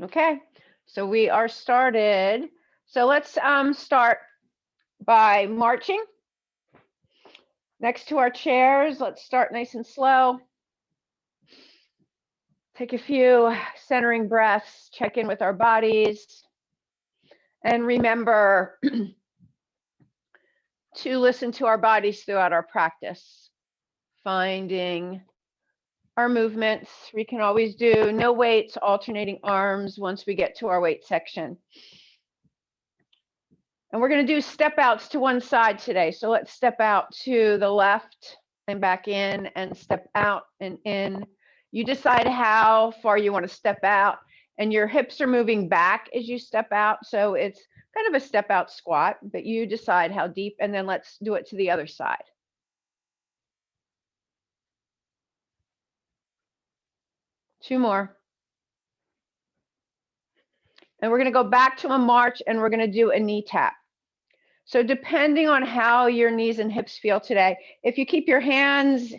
Okay, so we are started. So let's start by marching next to our chairs. Let's start nice and slow. Take a few centering breaths, check in with our bodies, and remember to listen to our bodies throughout our practice, finding our movements. We can always do no weights, alternating arms once we get to our weight section. And we're going to do step outs to one side today. So let's step out to the left and back in and step out and in. You decide how far you want to step out, and your hips are moving back as you step out. So it's kind of a step out squat, but you decide how deep, and then let's do it to the other side. Two more. And we're going to go back to a march, and we're going to do a knee tap. So depending on how your knees and hips feel today, if you keep your hands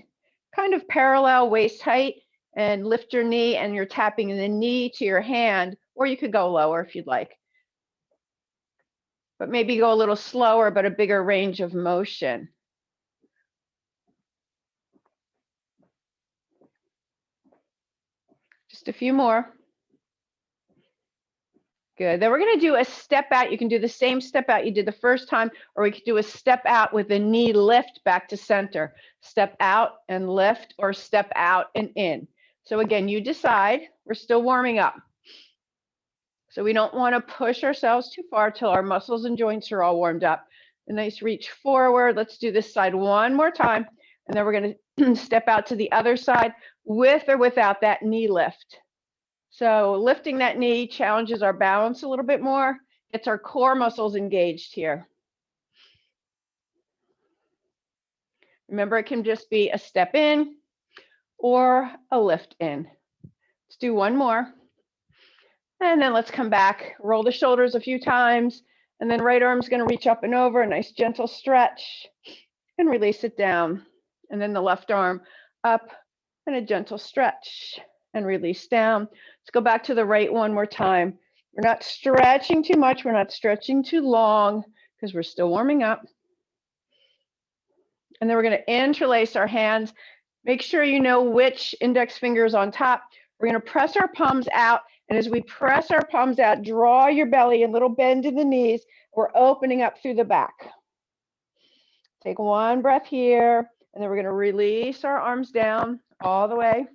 kind of parallel waist height and lift your knee and you're tapping the knee to your hand, or you could go lower if you'd like. But maybe go a little slower, but a bigger range of motion. Just a few more. Good. Then we're going to do a step out. You can do the same step out you did the first time, or we could do a step out with a knee lift back to center. Step out and lift, or step out and in. So again, you decide. We're still warming up. So we don't want to push ourselves too far till our muscles and joints are all warmed up. A nice reach forward. Let's do this side one more time. And then we're going to step out to the other side with or without that knee lift. So lifting that knee challenges our balance a little bit more, gets our core muscles engaged here. Remember, it can just be a step in or a lift in. Let's do one more. And then let's come back, roll the shoulders a few times, and then right arm's going to reach up and over, a nice gentle stretch, and release it down. And then the left arm up and a gentle stretch and release down. Let's go back to the right one more time. We're not stretching too much. We're not stretching too long because we're still warming up. And then we're going to interlace our hands. Make sure you know which index finger is on top. We're going to press our palms out. And as we press our palms out, draw your belly, a little bend in the knees. We're opening up through the back. Take one breath here. And then we're going to release our arms down all the way.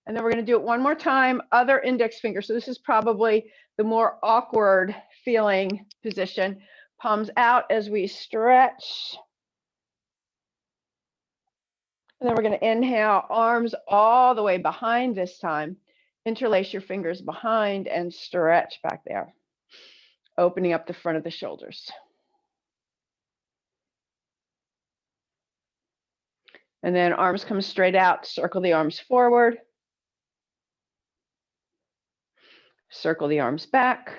And then we're going to do it one more time, other index finger. So this is probably the more awkward feeling position. Palms out as we stretch. And then we're going to inhale, arms all the way behind this time. Interlace your fingers behind and stretch back there, opening up the front of the shoulders. And then arms come straight out, circle the arms forward. Circle the arms back.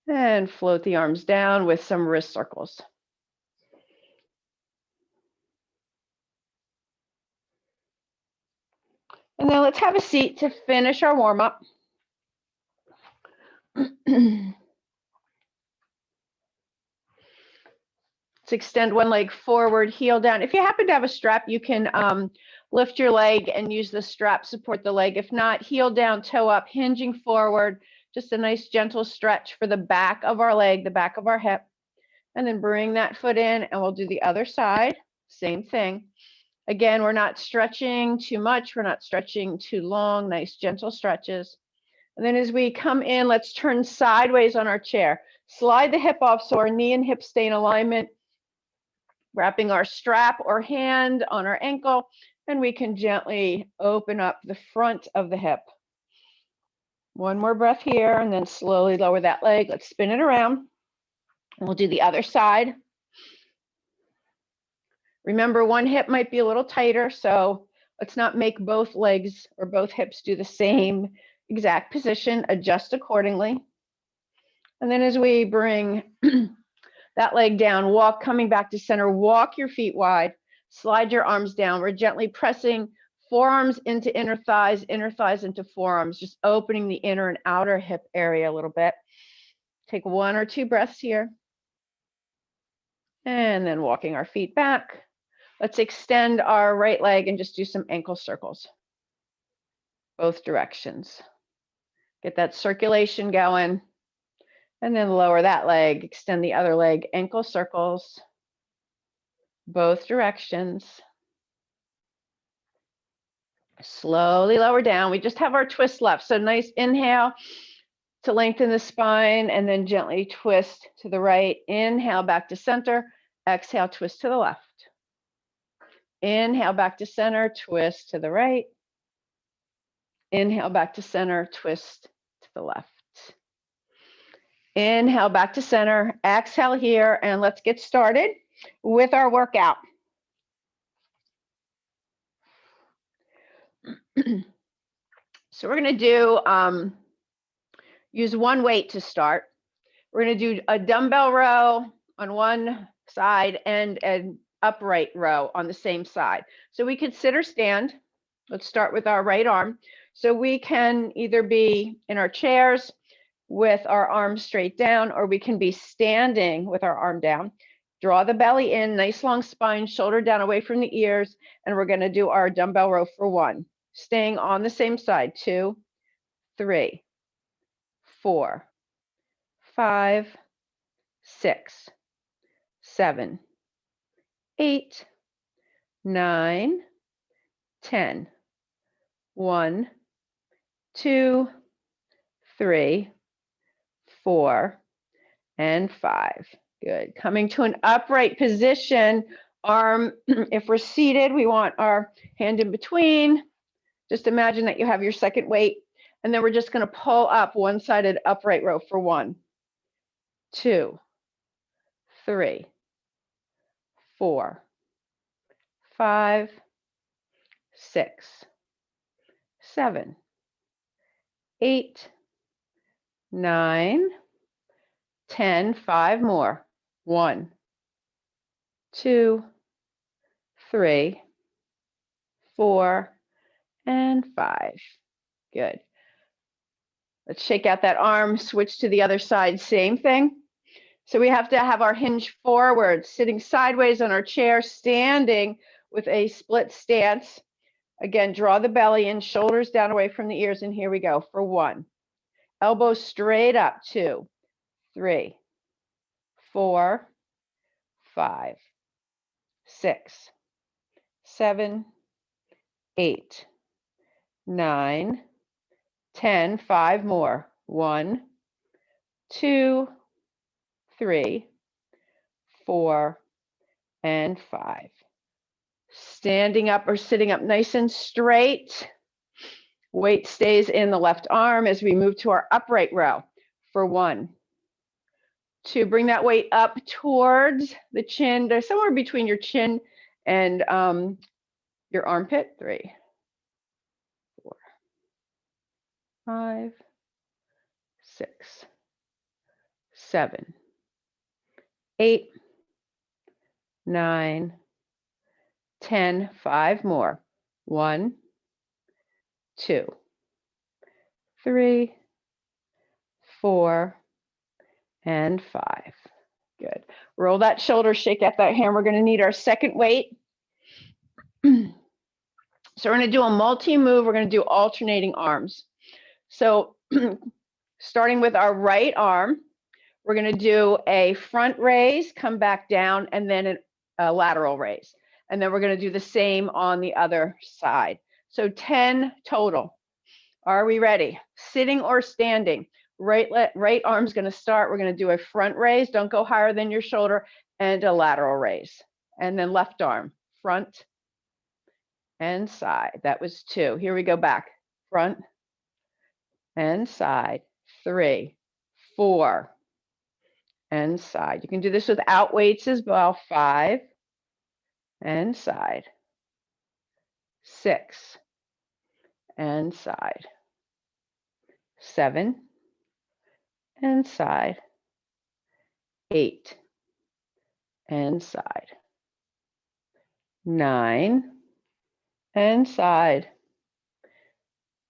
And float the arms down with some wrist circles. And then let's have a seat to finish our warm-up. Let's extend one leg forward, heel down. If you happen to have a strap, you can lift your leg and use the strap, support the leg. If not, heel down, toe up, hinging forward. Just a nice gentle stretch for the back of our leg, the back of our hip. And then bring that foot in, and we'll do the other side. Same thing. Again, we're not stretching too much. We're not stretching too long. Nice gentle stretches. And then as we come in, let's turn sideways on our chair. Slide the hip off so our knee and hip stay in alignment. Wrapping our strap or hand on our ankle, and we can gently open up the front of the hip. One more breath here, and then slowly lower that leg. Let's spin it around. We'll do the other side. Remember, one hip might be a little tighter, so let's not make both legs or both hips do the same exact position. Adjust accordingly. And then as we bring that leg down, walk coming back to center, walk your feet wide, slide your arms down. We're gently pressing forearms into inner thighs into forearms, just opening the inner and outer hip area a little bit. Take 1 or 2 breaths here. And then walking our feet back. Let's extend our right leg and just do some ankle circles. Both directions. Get that circulation going. And then lower that leg, extend the other leg, ankle circles. Both directions. Slowly lower down. We just have our twist left. So nice inhale to lengthen the spine and then gently twist to the right. Inhale back to center. Exhale, twist to the left. Inhale back to center, twist to the right. Inhale back to center, twist to the left. Inhale back to center, exhale here, and let's get started with our workout. So we're going to do, use one weight to start. We're going to do a dumbbell row on one side and an upright row on the same side. So we could sit or stand. Let's start with our right arm. So we can either be in our chairs with our arms straight down, or we can be standing with our arm down. Draw the belly in, nice long spine, shoulder down away from the ears, and we're going to do our dumbbell row for 1. Staying on the same side, 2, 3, 4, 5, 6, 7, 8, 9, 10. 1, 2, 3, 4, and 5. Good. Coming to an upright position, arm, if we're seated, we want our hand in between. Just imagine that you have your second weight, and then we're just going to pull up one-sided upright row for 1, 2, 3, 4, 5, 6, 7, 8, 9, 10, 5 more. 1, 2, 3, 4, and 5. Good. Let's shake out that arm, switch to the other side, same thing. So we have to have our hinge forward, sitting sideways on our chair, standing with a split stance. Again, draw the belly in, shoulders down away from the ears, and here we go for 1. Elbows straight up, 2, 3, 4, 5, 6, 7, 8, 9, 10, 5 more. 1, 2, 3, 4, and 5. Standing up or sitting up nice and straight. Weight stays in the left arm as we move to our upright row for 1. 2, bring that weight up towards the chin. There's somewhere between your chin and your armpit. 3, 4, 5, 6, 7, 8, 9, 10, 5 more. 1, 2, 3, 4, and 5. Good. Roll that shoulder, shake out that hand. We're going to need our second weight. So we're going to do a multi-move. We're going to do alternating arms. So starting with our right arm, we're going to do a front raise, come back down, and then a lateral raise. And then we're going to do the same on the other side. So 10 total. Are we ready? Sitting or standing? Right arm's going to start. We're going to do a front raise. Don't go higher than your shoulder, and a lateral raise. And then left arm, front and side. That was 2. Here we go back. Front and side. 3, 4, and side. You can do this without weights as well. 5 and side. 6 and side. 7 and side. 8 and side. 9 and side,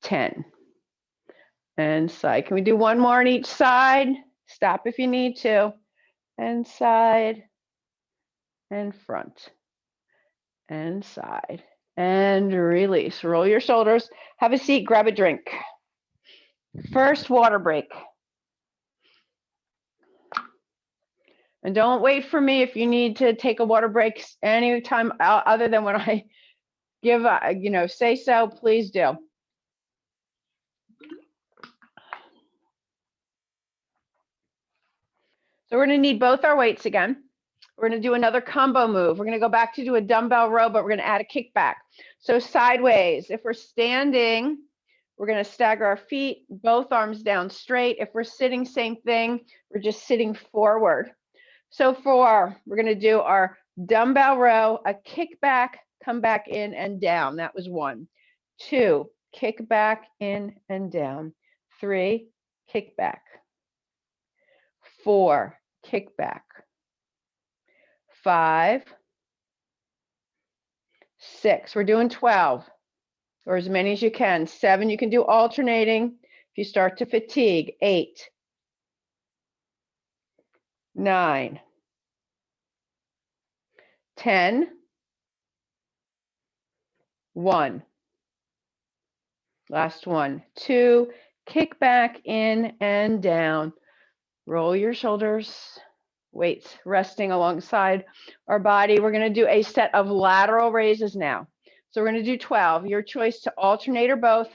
10, and side. Can we do one more on each side? Stop if you need to, and side, and front, and side, and release. Roll your shoulders, have a seat, grab a drink. First water break. And don't wait for me if you need to take a water break anytime other than when I give, say so, please do. So we're going to need both our weights again. We're going to do another combo move. We're going to go back to do a dumbbell row, but we're going to add a kickback. So sideways, if we're standing, we're going to stagger our feet, both arms down straight. If we're sitting, same thing. We're just sitting forward. So we're going to do our dumbbell row, a kickback, come back in and down. That was 1. 2, kick back in and down. 3, kick back. 4, kick back. 5, 6, we're doing 12, or as many as you can. 7, you can do alternating if you start to fatigue. 8, 9, 10, 1. Last one, 2, kick back in and down. Roll your shoulders, weights resting alongside our body. We're going to do a set of lateral raises now. So we're going to do 12. Your choice to alternate or both.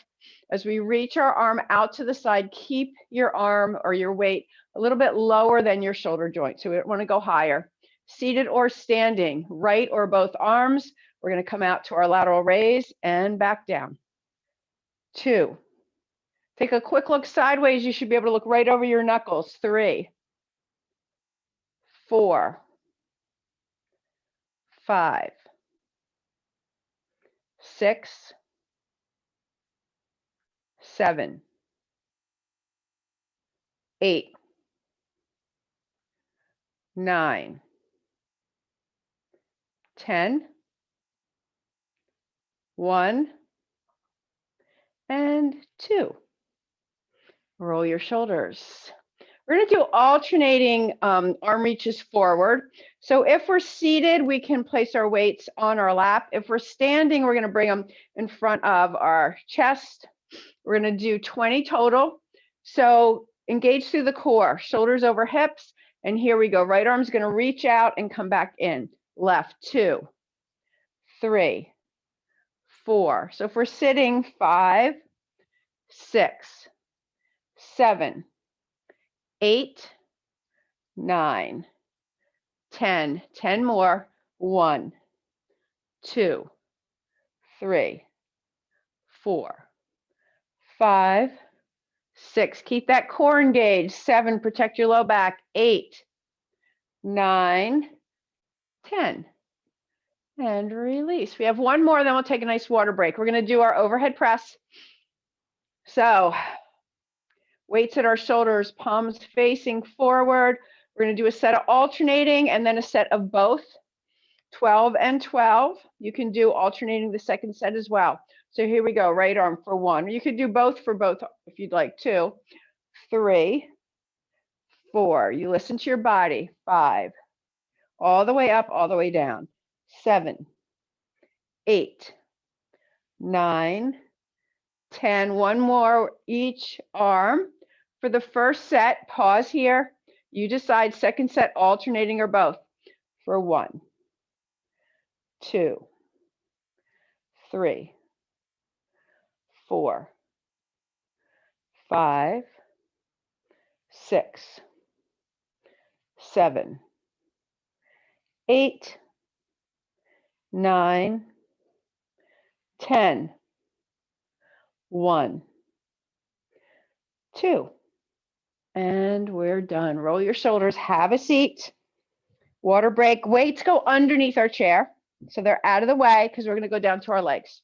As we reach our arm out to the side, keep your arm or your weight a little bit lower than your shoulder joint. So we don't want to go higher. Seated or standing, right or both arms. We're going to come out to our lateral raise and back down. 2. Take a quick look sideways. You should be able to look right over your knuckles. 3, 4, 5, 6, 7, 8, 9, 10, 1, and 2. Roll your shoulders. We're going to do alternating arm reaches forward. So if we're seated, we can place our weights on our lap. If we're standing, we're going to bring them in front of our chest. We're going to do 20 total. So engage through the core, shoulders over hips. And here we go. Right arm's going to reach out and come back in. Left, 2, 3, 4. So if we're sitting, 5, 6, 7, 8, 9, 10. 10 more. 1, 2, 3, 4, 5, 6. Keep that core engaged. 7. Protect your low back. 8, 9, 10. And release. We have one more, then we'll take a nice water break. We're going to do our overhead press. So weights at our shoulders, palms facing forward. We're going to do a set of alternating and then a set of both. 12 and 12. You can do alternating the second set as well. So here we go. Right arm for 1. You could do both for both if you'd like. 2, 3, 4. You listen to your body. 5. All the way up, all the way down. 7, 8, 9, 10. One more each arm. For the first set, pause here. You decide second set, alternating or both. For 1, 2, 3, 4, 5, 6, 7, 8, 9, 10. 1, 2. And we're done. Roll your shoulders, have a seat. Water break. Weights go underneath our chair. So they're out of the way because we're going to go down to our legs.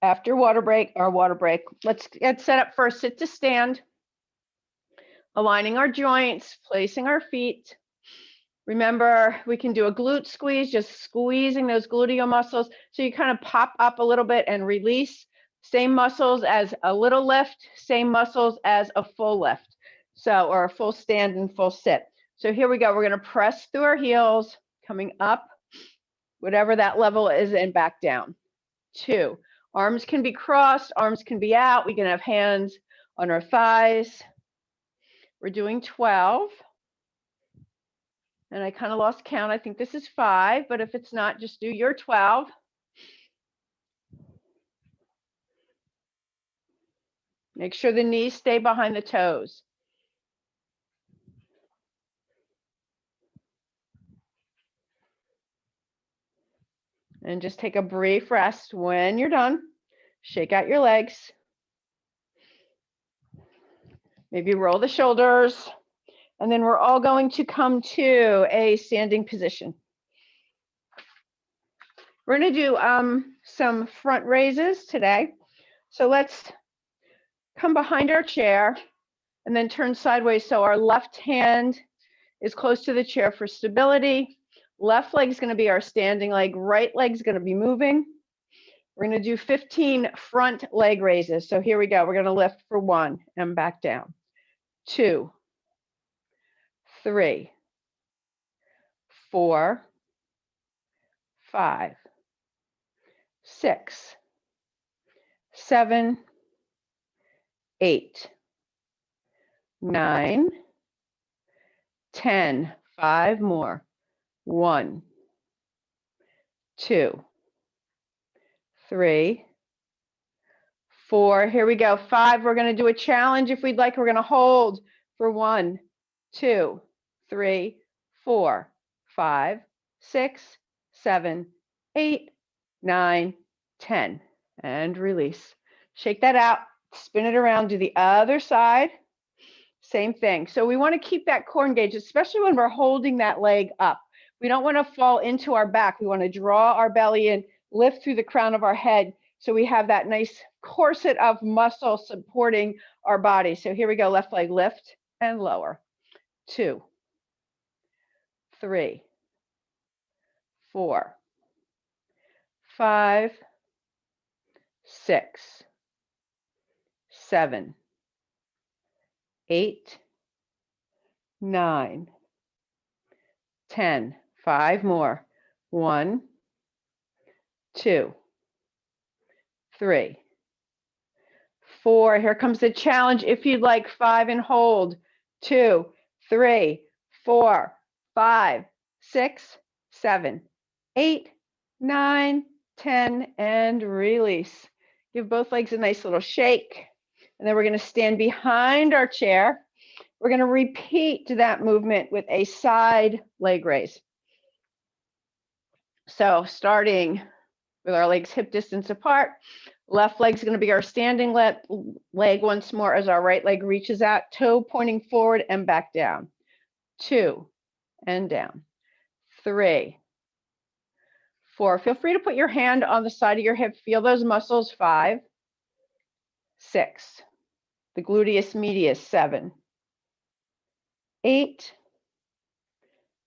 After our water break, let's get set up for a sit to stand. Aligning our joints, placing our feet. Remember, we can do a glute squeeze, just squeezing those gluteal muscles. So you kind of pop up a little bit and release. Same muscles as a little lift, same muscles as a full lift. So, or a full stand and full sit. So here we go. We're going to press through our heels, coming up, whatever that level is, and back down. 2. Arms can be crossed, arms can be out. We can have hands on our thighs. We're doing 12. And I kind of lost count. I think this is 5, but if it's not, just do your 12. Make sure the knees stay behind the toes. And just take a brief rest. When you're done, shake out your legs. Maybe roll the shoulders. And then we're all going to come to a standing position. We're going to do some front raises today. So let's come behind our chair and then turn sideways so our left hand is close to the chair for stability. Left leg is going to be our standing leg. Right leg is going to be moving. We're going to do 15 front leg raises. So here we go. We're going to lift for 1 and back down. 2, 3, 4, 5, 6, 7, 8, 9, 10. 5 more. 1, 2, 3, 4. Here we go. 5. We're going to do a challenge if we'd like. We're going to hold for 1, 2, 3, 4, 5, 6, 7, 8, 9, 10. And release. Shake that out. Spin it around. Do the other side. Same thing. So we want to keep that core engaged, especially when we're holding that leg up. We don't want to fall into our back. We want to draw our belly in, lift through the crown of our head so we have that nice corset of muscle supporting our body. So here we go. Left leg lift and lower. 2, 3, 4, 5, 6, 7, 8, 9, 10. 5 more. 1, 2, 3, 4. Here comes the challenge. If you'd like, 5 and hold. 2, 3, 4, 5, 6, 7, 8, 9, 10, and release. Give both legs a nice little shake. And then we're going to stand behind our chair. We're going to repeat that movement with a side leg raise. So starting with our legs hip distance apart, left leg is going to be our standing leg once more as our right leg reaches out, toe pointing forward and back down. 2 and down. 3, 4. Feel free to put your hand on the side of your hip. Feel those muscles. 5, 6. The gluteus medius. 7, 8,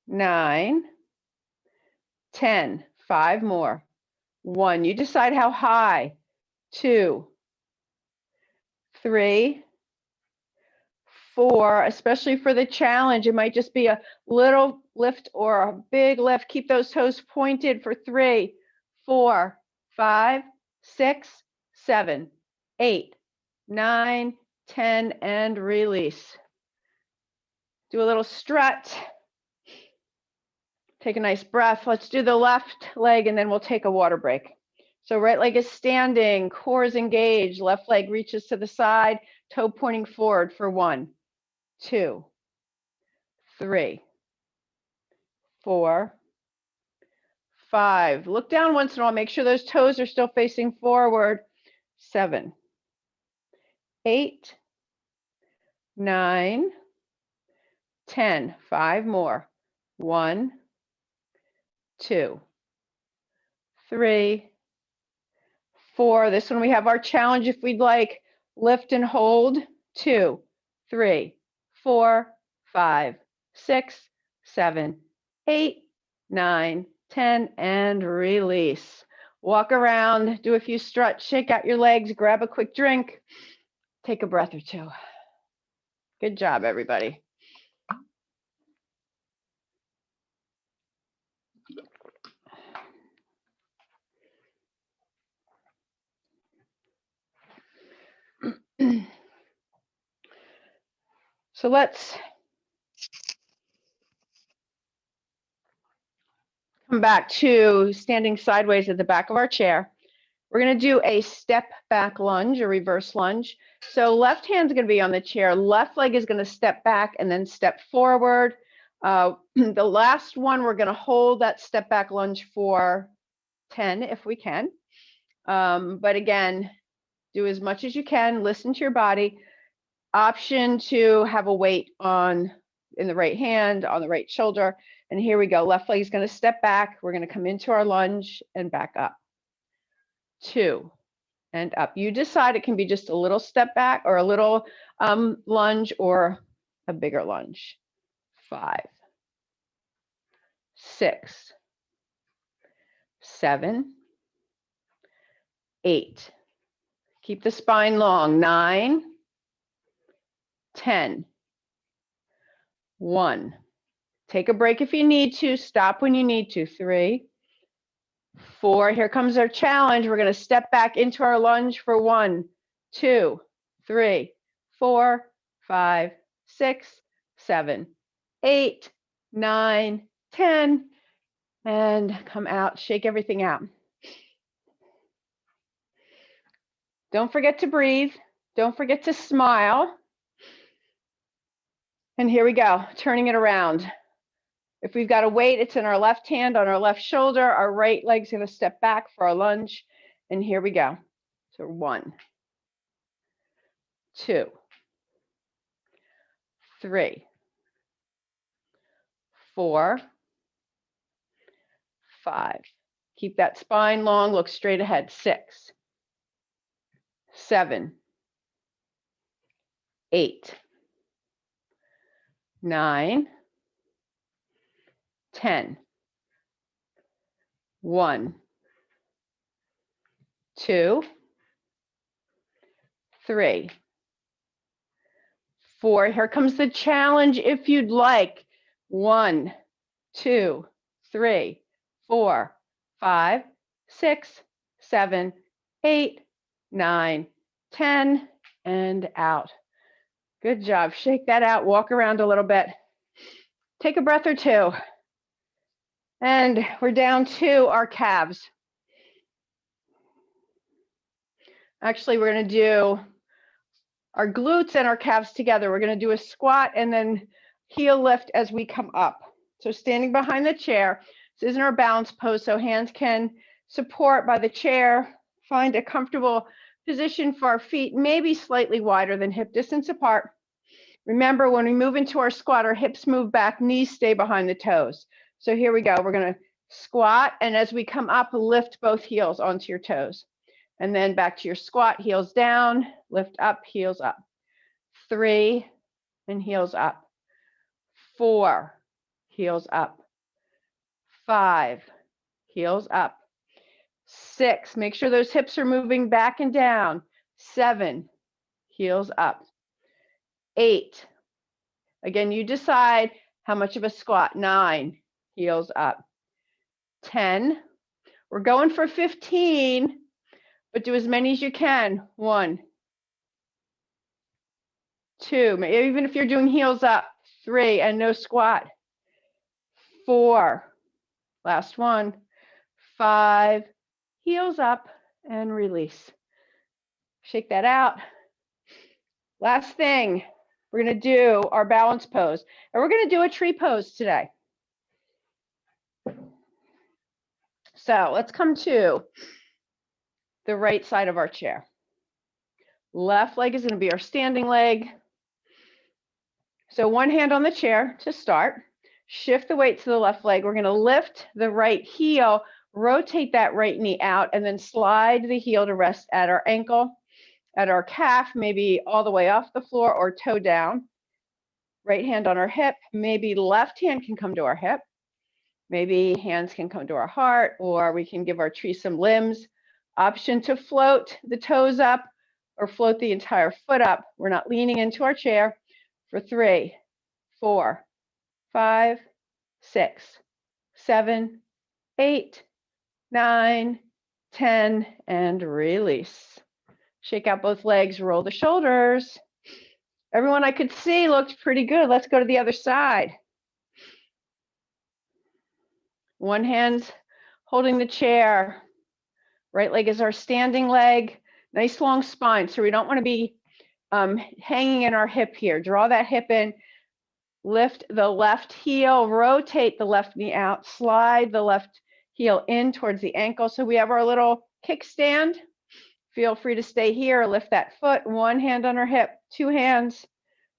9, 10. 5 more. 1. You decide how high. 2, 3, 4. Especially for the challenge, it might just be a little lift or a big lift. Keep those toes pointed for 3, 4, 5, 6, 7, 8, 9, 10, and release. Do a little strut. Take a nice breath. Let's do the left leg and then we'll take a water break. So right leg is standing, core is engaged, left leg reaches to the side, toe pointing forward for 1, 2, 3, 4, 5. Look down once in a while. Make sure those toes are still facing forward. 7, 8, 9, 10. 5 more. 1, 2, 3, 4. This one we have our challenge if we'd like. Lift and hold. 2, 3, 4, 5, 6, 7, 8, 9, 10, and release. Walk around, do a few struts, shake out your legs, grab a quick drink, take a breath or two. Good job, everybody. So let's come back to standing sideways at the back of our chair. We're going to do a step back lunge, a reverse lunge. So left hand's going to be on the chair, left leg is going to step back and then step forward. The last one, we're going to hold that step back lunge for 10 if we can. But again, do as much as you can, listen to your body. Option to have a weight in the right hand, on the right shoulder. And here we go. Left leg is going to step back. We're going to come into our lunge and back up. 2 and up. You decide, it can be just a little step back or a little lunge or a bigger lunge. 5, 6, 7, 8. Keep the spine long. 9, 10. 1. Take a break if you need to. Stop when you need to. 3, 4. Here comes our challenge. We're going to step back into our lunge for 1, 2, 3, 4, 5, 6, 7, 8, 9, 10. And come out. Shake everything out. Don't forget to breathe. Don't forget to smile. And here we go. Turning it around. If we've got a weight, it's in our left hand on our left shoulder. Our right leg's going to step back for our lunge. And here we go. So 1, 2, 3, 4, 5. Keep that spine long. Look straight ahead. 6, 7, 8, 9, 10. 1, 2, 3, 4. Here comes the challenge if you'd like. 1, 2, 3, 4, 5, 6, 7, 8, 9, 10, and out. Good job. Shake that out. Walk around a little bit. Take a breath or two. And we're down to our calves. Actually, we're going to do our glutes and our calves together. We're going to do a squat and then heel lift as we come up. So standing behind the chair. This isn't our balance pose, so hands can support by the chair. Find a comfortable position for our feet, maybe slightly wider than hip distance apart. Remember, when we move into our squat, our hips move back, knees stay behind the toes. So here we go. We're going to squat, and as we come up, lift both heels onto your toes. And then back to your squat, heels down, lift up, heels up. 3, and heels up. 4, heels up. 5, heels up. 6, make sure those hips are moving back and down. 7, heels up. 8, again, you decide how much of a squat. 9, heels up. 10, we're going for 15, but do as many as you can. 1, 2, even if you're doing heels up. 3, and no squat. 4, last one. 5, heels up and release. Shake that out. Last thing, we're going to do our balance pose, and we're going to do a tree pose today. So let's come to the right side of our chair. Left leg is going to be our standing leg. So one hand on the chair to start. Shift the weight to the left leg. We're going to lift the right heel, rotate that right knee out, and then slide the heel to rest at our ankle, at our calf, maybe all the way off the floor or toe down. Right hand on our hip. Maybe left hand can come to our hip. Maybe hands can come to our heart, or we can give our tree some limbs. Option to float the toes up or float the entire foot up. We're not leaning into our chair. For 3, 4, 5, 6, 7, 8, 9, 10, and release. Shake out both legs, roll the shoulders. Everyone I could see looked pretty good. Let's go to the other side. One hand holding the chair. Right leg is our standing leg. Nice long spine. So we don't want to be hanging in our hip here. Draw that hip in. Lift the left heel. Rotate the left knee out. Slide the left heel in towards the ankle. So we have our little kickstand. Feel free to stay here. Lift that foot. One hand on our hip. 2 hands.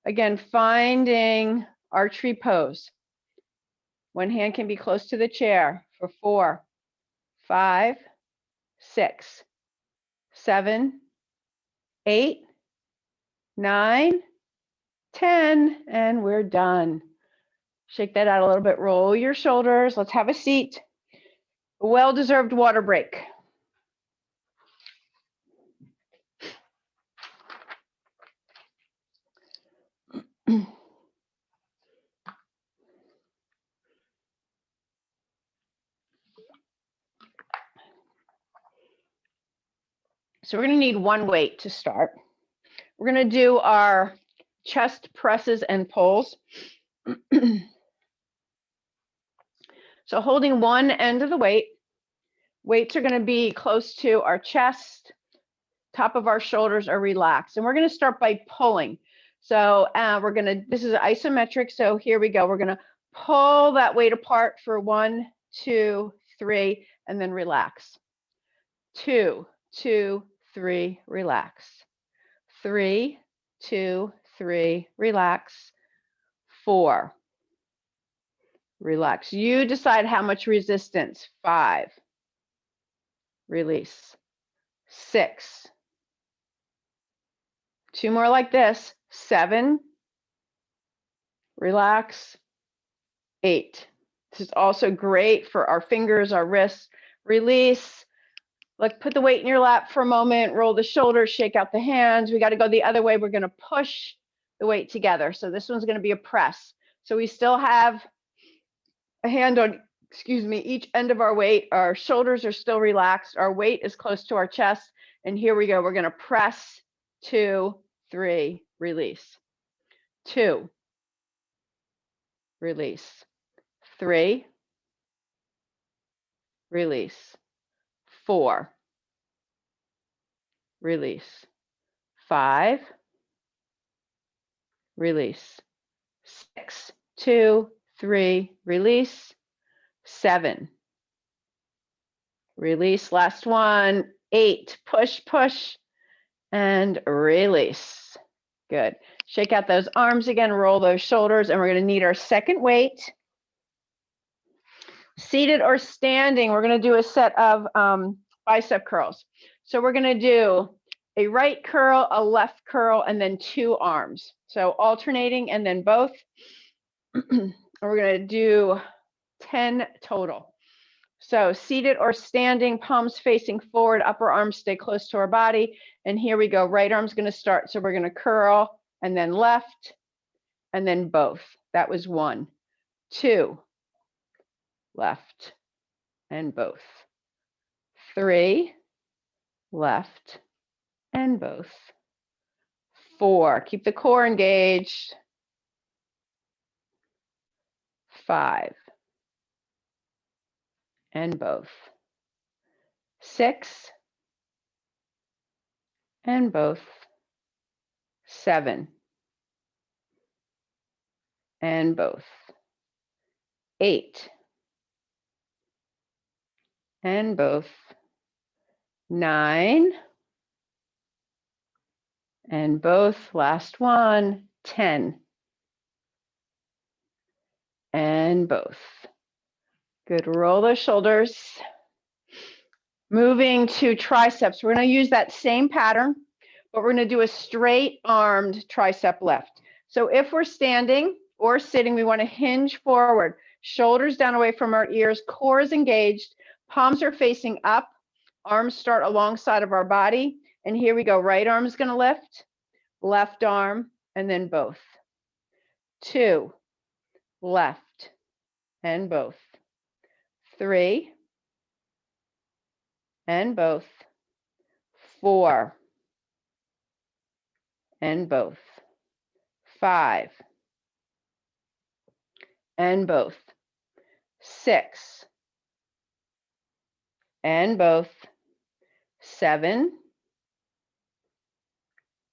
Again, finding our tree pose. One hand can be close to the chair for 4, 5, 6, 7, 8, 9, 10, and we're done. Shake that out a little bit. Roll your shoulders. Let's have a seat. A well-deserved water break. So we're going to need one weight to start. We're going to do our chest presses and pulls. So holding one end of the weight, weights are going to be close to our chest, top of our shoulders are relaxed. And we're going to start by pulling. So this is isometric. So here we go. We're going to pull that weight apart for 1, 2, 3, and then relax. 2, 2, 3, relax. 3, 2, 3, relax. 4, relax. You decide how much resistance. 5, release. 6, 2 more like this. 7, relax. 8. This is also great for our fingers, our wrists. Release. Like, put the weight in your lap for a moment, roll the shoulders, shake out the hands. We got to go the other way. We're going to push the weight together. So this one's going to be a press. So we still have a hand on, each end of our weight. Our shoulders are still relaxed. Our weight is close to our chest. And here we go. We're going to press. 2, 3, release. 2, release. 3, release. 4, release. 5, release. 6, 2, 3, release. 7, release. Last one. 8, push, push, and release. Good. Shake out those arms again, roll those shoulders, and we're going to need our second weight. Seated or standing, we're going to do a set of bicep curls. So we're going to do a right curl, a left curl, and then 2 arms. So alternating and then both. We're going to do 10 total. So seated or standing, palms facing forward, upper arms stay close to our body. And here we go. Right arm's going to start. So we're going to curl and then left and then both. That was 1, 2, left and both. 3, left and both. 4, keep the core engaged. 5, and both. 6, and both. 7, and both. 8, and both. 9, and both. Last one. 10, and both. Good. Roll those shoulders. Moving to triceps. We're going to use that same pattern, but we're going to do a straight armed tricep lift. So if we're standing or sitting, we want to hinge forward, shoulders down away from our ears, core is engaged, palms are facing up, arms start alongside of our body. And here we go. Right arm is going to lift, left arm, and then both. 2, left, and both. 3, and both. 4, and both. 5, and both. 6, and both. 7,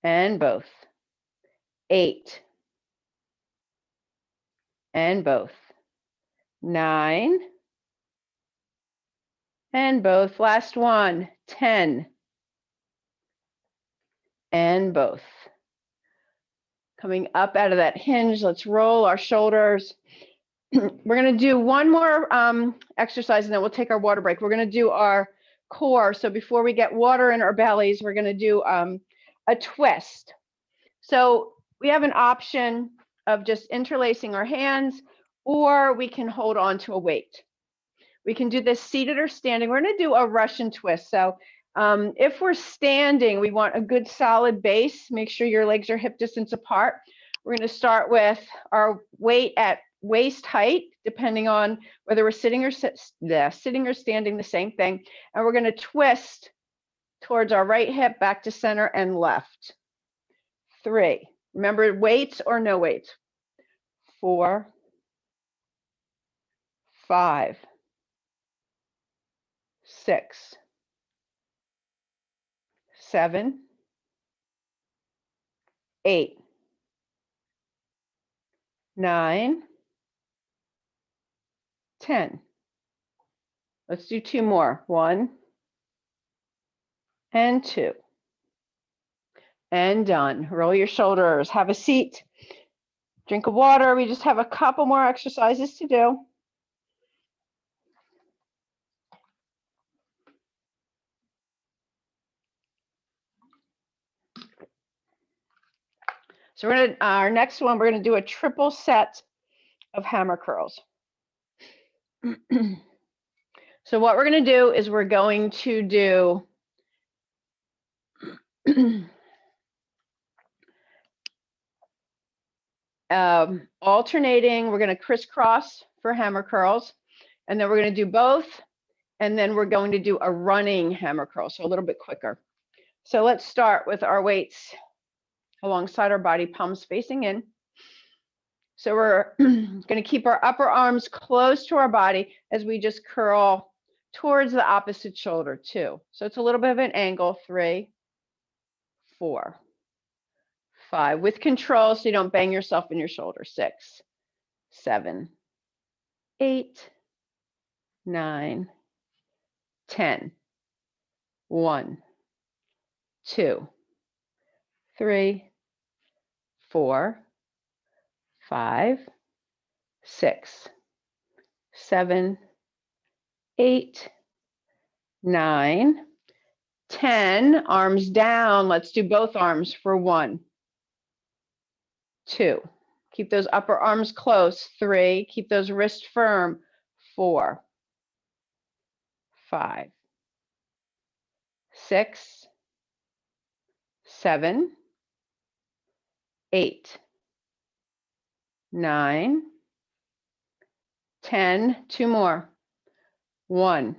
and both. 8, and both. 9, and both. Last one. 10, and both. Coming up out of that hinge, let's roll our shoulders. We're going to do one more exercise and then we'll take our water break. We're going to do our core. So before we get water in our bellies, we're going to do a twist. So we have an option of just interlacing our hands, or we can hold on to a weight. We can do this seated or standing. We're going to do a Russian twist. So if we're standing, we want a good solid base. Make sure your legs are hip distance apart. We're going to start with our weight at waist height, depending on whether we're sitting or standing, the same thing. And we're going to twist towards our right hip, back to center, and left. 3. Remember, weights or no weights. 4, 5, 6, 7, 8, 9, 10. Let's do 2 more. 1 and 2. And done. Roll your shoulders. Have a seat. Drink of water. We just have a couple more exercises to do. So we're gonna, our next one, we're going to do a triple set of hammer curls. So what we're going to do is we're going to do alternating. We're going to crisscross for hammer curls, and then we're going to do both, and then we're going to do a running hammer curl, so a little bit quicker. So let's start with our weights alongside our body, palms facing in. So we're going to keep our upper arms close to our body as we just curl towards the opposite shoulder. 2. So it's a little bit of an angle. 3, 4, 5. With control so you don't bang yourself in your shoulder. 6, 7, 8, 9, 10. 1, 2, 3, 4, 5, 6, 7, 8, 9, 10. Arms down. Let's do both arms for 1, 2. Keep those upper arms close. 3. Keep those wrists firm. 4, 5, 6, 7, 8, 9, 10. 2 more. 1,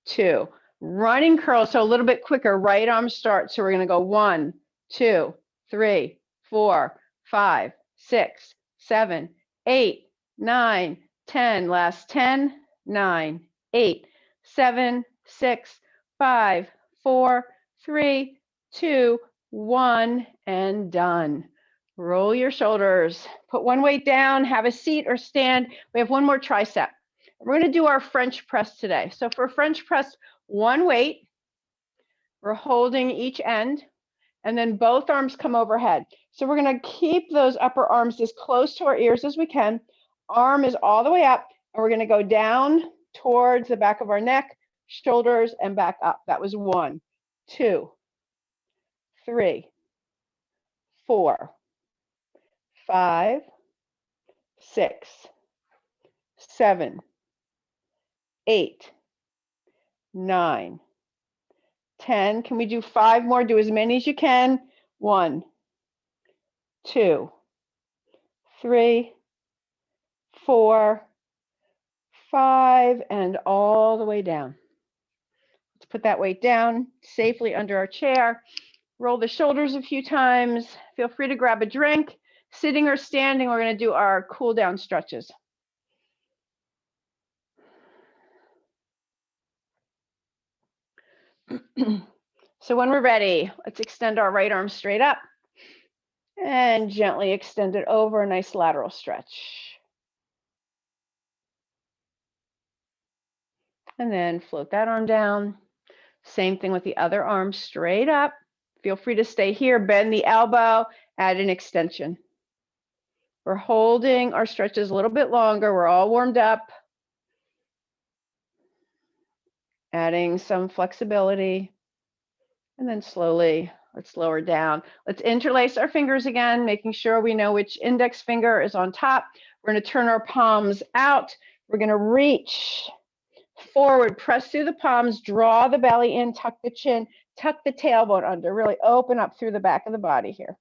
2. Running curls, so a little bit quicker. Right arm start. So we're going to go 1, 2, 3, 4, 5, 6, 7, 8, 9, 10. Last 10, 9, 8, 7, 6, 5, 4, 3, 2, 1, and done. Roll your shoulders. Put one weight down, have a seat or stand. We have one more tricep. We're going to do our French press today. So for French press, 1 weight. We're holding each end, and then both arms come overhead. So we're going to keep those upper arms as close to our ears as we can. Arm is all the way up, and we're going to go down towards the back of our neck, shoulders, and back up. That was 1, 2, 3, 4, 5, 6, 7, 8, 9, 10. Can we do 5 more? Do as many as you can. 1, 2, 3, 4, 5, and all the way down. Let's put that weight down safely under our chair. Roll the shoulders a few times. Feel free to grab a drink. Sitting or standing, we're going to do our cool down stretches. So when we're ready, let's extend our right arm straight up and gently extend it over, a nice lateral stretch. And then float that arm down. Same thing with the other arm, straight up. Feel free to stay here, bend the elbow, add an extension. We're holding our stretches a little bit longer. We're all warmed up. Adding some flexibility. And then slowly, let's lower down. Let's interlace our fingers again, making sure we know which index finger is on top. We're going to turn our palms out. We're going to reach forward, press through the palms, draw the belly in, tuck the chin, tuck the tailbone under, really open up through the back of the body here.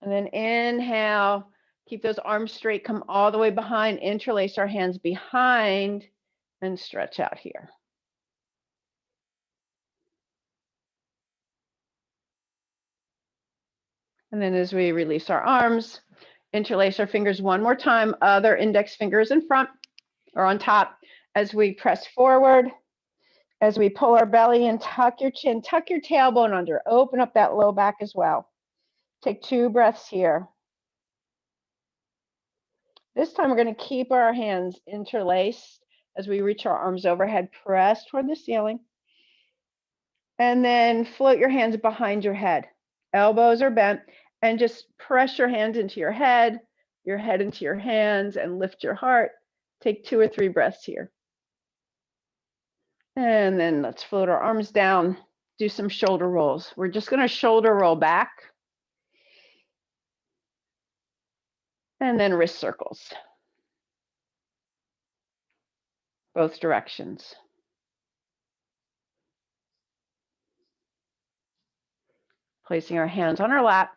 And then inhale, keep those arms straight, come all the way behind, interlace our hands behind, and stretch out here. And then as we release our arms, interlace our fingers one more time, other index fingers in front or on top as we press forward, as we pull our belly in, tuck your chin, tuck your tailbone under, open up that low back as well. Take 2 breaths here. This time we're going to keep our hands interlaced as we reach our arms overhead, press toward the ceiling. And then float your hands behind your head. Elbows are bent, and just press your hands into your head into your hands, and lift your heart. Take 2 or 3 breaths here. And then let's float our arms down, do some shoulder rolls. We're just going to shoulder roll back. And then wrist circles. Both directions. Placing our hands on our lap.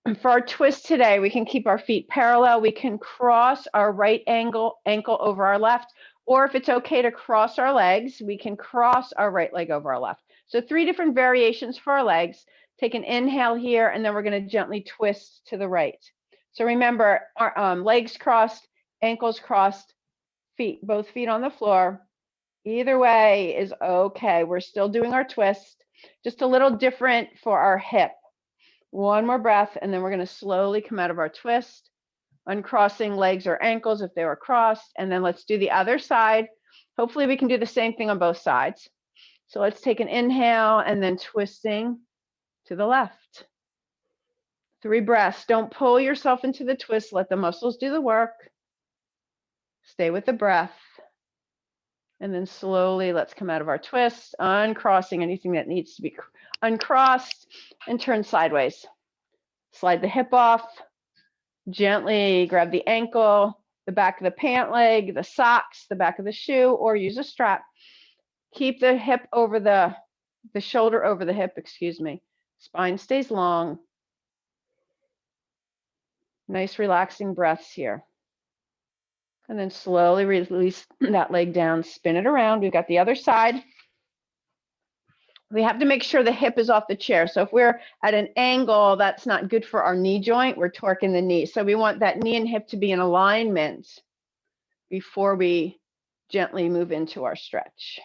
And for our twist today, we can keep our feet parallel. We can cross our right ankle over our left, or if it's okay to cross our legs, we can cross our right leg over our left. So 3 different variations for our legs. Take an inhale here, and then we're going to gently twist to the right. So remember, our legs crossed, ankles crossed, both feet on the floor. Either way is okay. We're still doing our twist, just a little different for our hip. One more breath, and then we're going to slowly come out of our twist, uncrossing legs or ankles if they were crossed, and then let's do the other side. Hopefully we can do the same thing on both sides. So let's take an inhale and then twisting to the left. 3 breaths. Don't pull yourself into the twist. Let the muscles do the work. Stay with the breath. And then slowly let's come out of our twist, uncrossing anything that needs to be uncrossed, and turn sideways. Slide the hip off. Gently grab the ankle, the back of the pant leg, the socks, the back of the shoe, or use a strap. Keep the hip over the shoulder over the hip, excuse me. Spine stays long. Nice relaxing breaths here. And then slowly release that leg down, spin it around. We've got the other side. We have to make sure the hip is off the chair. So if we're at an angle, that's not good for our knee joint. We're torquing the knee. So we want that knee and hip to be in alignment before we gently move into our stretch.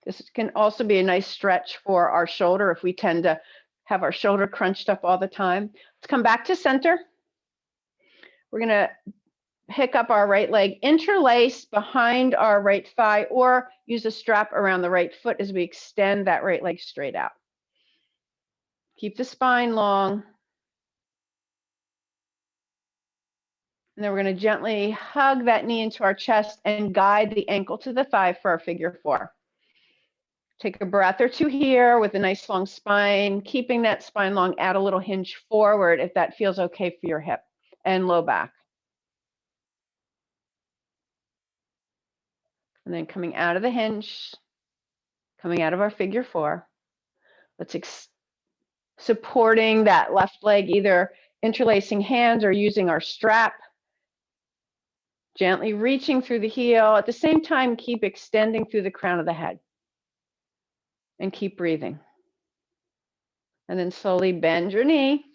This can also be a nice stretch for our shoulder if we tend to have our shoulder crunched up all the time. Let's come back to center. We're going to pick up our right leg, interlace behind our right thigh, or use a strap around the right foot as we extend that right leg straight out. Keep the spine long. And then we're going to gently hug that knee into our chest and guide the ankle to the thigh for our figure 4. Take a breath or two here with a nice long spine, keeping that spine long. Add a little hinge forward if that feels okay for your hip and low back. And then coming out of the hinge, coming out of our figure 4. Let's supporting that left leg, either interlacing hands or using our strap. Gently reaching through the heel. At the same time, keep extending through the crown of the head. And keep breathing. And then slowly bend your knee.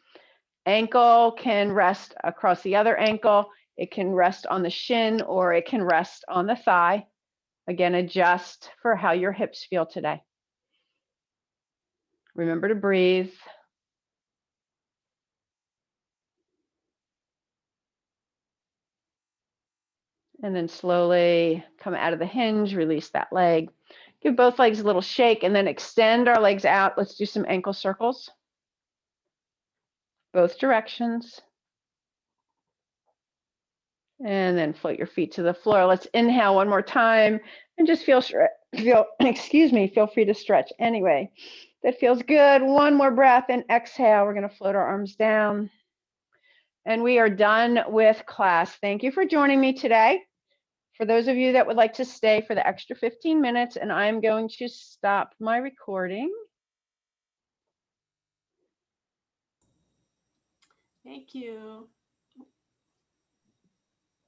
Ankle can rest across the other ankle. It can rest on the shin or it can rest on the thigh. Again, adjust for how your hips feel today. Remember to breathe. And then slowly come out of the hinge, release that leg. Give both legs a little shake and then extend our legs out. Let's do some ankle circles. Both directions. And then float your feet to the floor. Let's inhale one more time and just feel free to stretch anyway. That feels good. One more breath and exhale. We're going to float our arms down. And we are done with class. Thank you for joining me today. For those of you that would like to stay for the extra 15 minutes, and I'm going to stop my recording. Thank you.